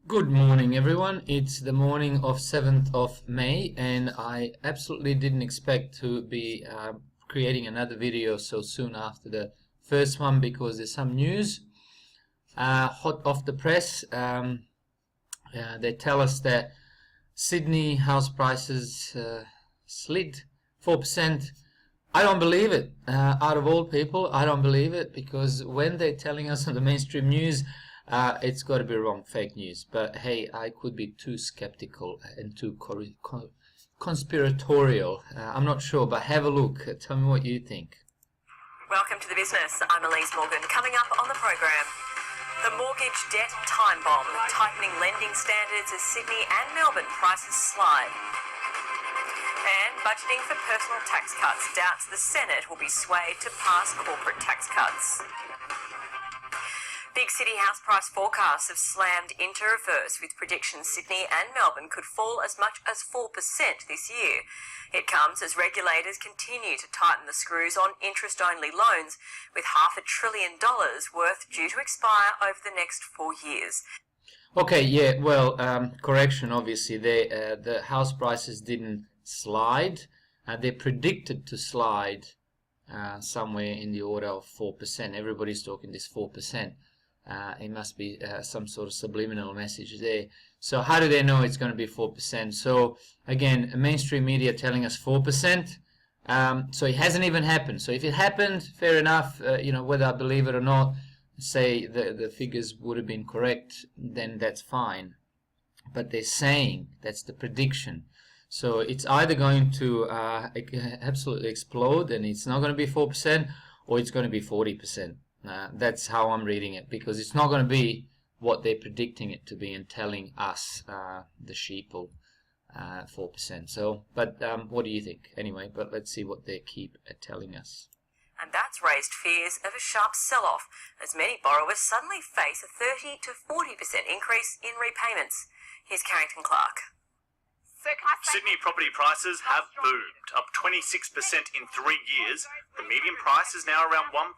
Good morning, everyone. It's the morning of 7th of May, and I absolutely didn't expect to be creating another video so soon after the first one because there's some news hot off the press. They tell us that Sydney house prices slid 4%. I don't believe it. Out of all people, I don't believe it, because when they're telling us on the mainstream news, it's got to be wrong, fake news. But hey, I could be too skeptical and too conspiratorial. I'm not sure, but have a look. Tell me what you think. Welcome to The Business. I'm Elise Morgan. Coming up on the program, the mortgage debt time bomb, tightening lending standards as Sydney and Melbourne prices slide. And budgeting for personal tax cuts, doubts the Senate will be swayed to pass corporate tax cuts. Big city house price forecasts have slammed into reverse, with predictions Sydney and Melbourne could fall as much as 4% this year. It comes as regulators continue to tighten the screws on interest-only loans, with $500 billion worth due to expire over the next 4 years. Okay, yeah, well, correction, obviously, the house prices didn't slide. They're predicted to slide somewhere in the order of 4%. Everybody's talking this 4%. It must be some sort of subliminal message there. So how do they know it's going to be 4%? So again, mainstream media telling us 4%. So it hasn't even happened. So if it happened, fair enough. Whether I believe it or not, say the figures would have been correct, then that's fine. But they're saying that's the prediction. So it's either going to absolutely explode and it's not going to be 4%, or it's going to be 40%. That's how I'm reading it, because it's not going to be what they're predicting it to be and telling us, the sheeple, 4%. So, but what do you think? Anyway, but let's see what they keep telling us. And that's raised fears of a sharp sell-off, as many borrowers suddenly face a 30 to 40% increase in repayments. Here's Carrington Clark. Sydney property prices have boomed, up 26% in 3 years. The median price is now around $1.2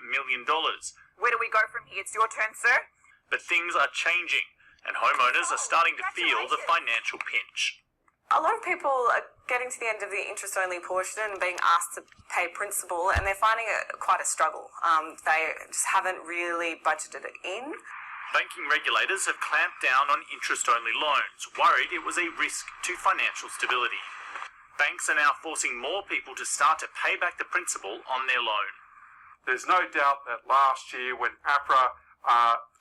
million. Where do we go from here? It's your turn, sir. But things are changing, and homeowners are starting to feel the financial pinch. A lot of people are getting to the end of the interest-only portion and being asked to pay principal, and they're finding it quite a struggle. They just haven't really budgeted it in. Banking regulators have clamped down on interest-only loans, worried it was a risk to financial stability. Banks are now forcing more people to start to pay back the principal on their loan. There's no doubt that last year, when APRA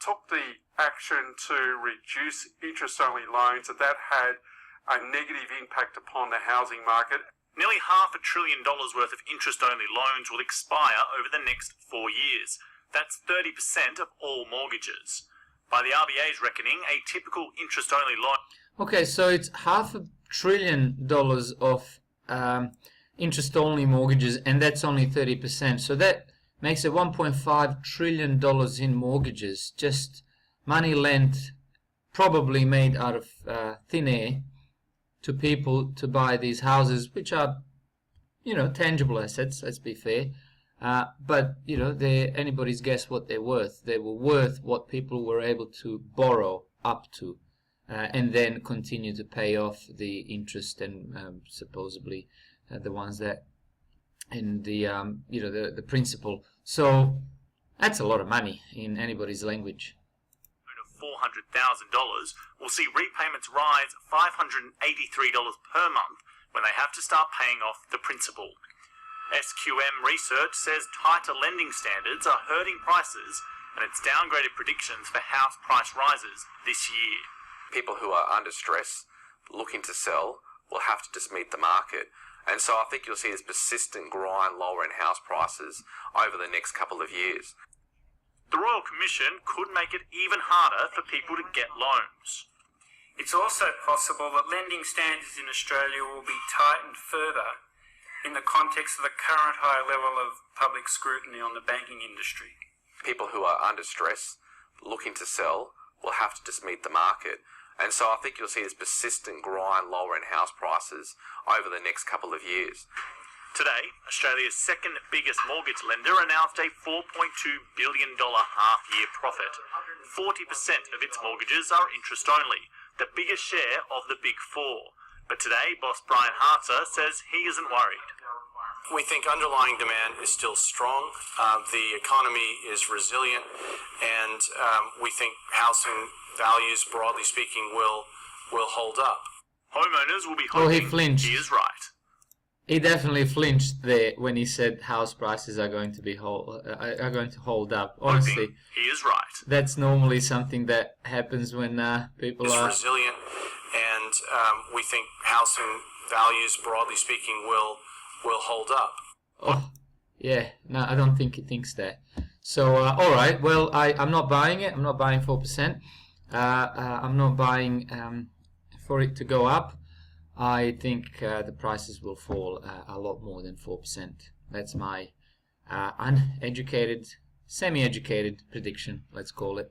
took the action to reduce interest-only loans, that had a negative impact upon the housing market. Nearly $500 billion worth of interest-only loans will expire over the next 4 years. That's 30% of all mortgages. By the RBA's reckoning, a typical interest-only loan... Okay, so it's $500 billion of interest-only mortgages, and that's only 30%. So that makes it $1.5 trillion in mortgages, just money lent, probably made out of thin air, to people to buy these houses, which are, tangible assets, let's be fair. But they're anybody's guess what they're worth. They were worth what people were able to borrow up to, and then continue to pay off the interest and supposedly the ones that in the the principal. So that's a lot of money in anybody's language. Of $400,000 will see repayments rise $583 per month when they have to start paying off the principal. SQM research says tighter lending standards are hurting prices, and it's downgraded predictions for house price rises this year. People who are under stress, looking to sell, will have to just meet the market. And so I think you'll see this persistent grind lower in house prices over the next couple of years. The Royal Commission could make it even harder for people to get loans. It's also possible that lending standards in Australia will be tightened further in the context of the current high level of public scrutiny on the banking industry. People who are under stress, looking to sell, will have to just meet the market. And so I think you'll see this persistent grind lower in house prices over the next couple of years. Today, Australia's second biggest mortgage lender announced a $4.2 billion half-year profit. 40% of its mortgages are interest only, the biggest share of the Big Four. But today, boss Brian Hartzer says he isn't worried. We think underlying demand is still strong, the economy is resilient, and we think housing values, broadly speaking, will hold up. Homeowners will be Oh, he hoping flinched. he is right. He definitely flinched there when he said house prices are going to hold up. Honestly, Hoping he is right. that's normally something that happens when people Is are resilient, and we think housing values, broadly speaking, will hold up. Oh, yeah. No, I don't think he thinks that. So, all right. Well, I'm not buying it. I'm not buying 4%. I'm not buying for it to go up. I think the prices will fall a lot more than 4%. That's my uneducated, semi-educated prediction, let's call it.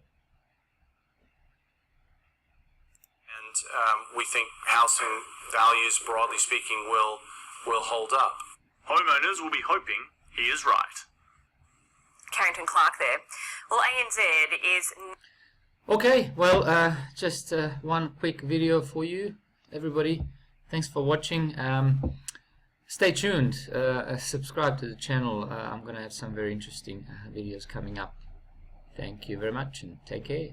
And we think housing values, broadly speaking, will hold up. Homeowners will be hoping he is right. Carrington Clark there. Well, ANZ is... Okay, well, just one quick video for you, everybody. Thanks for watching. Stay tuned. Subscribe to the channel. I'm going to have some very interesting videos coming up. Thank you very much and take care.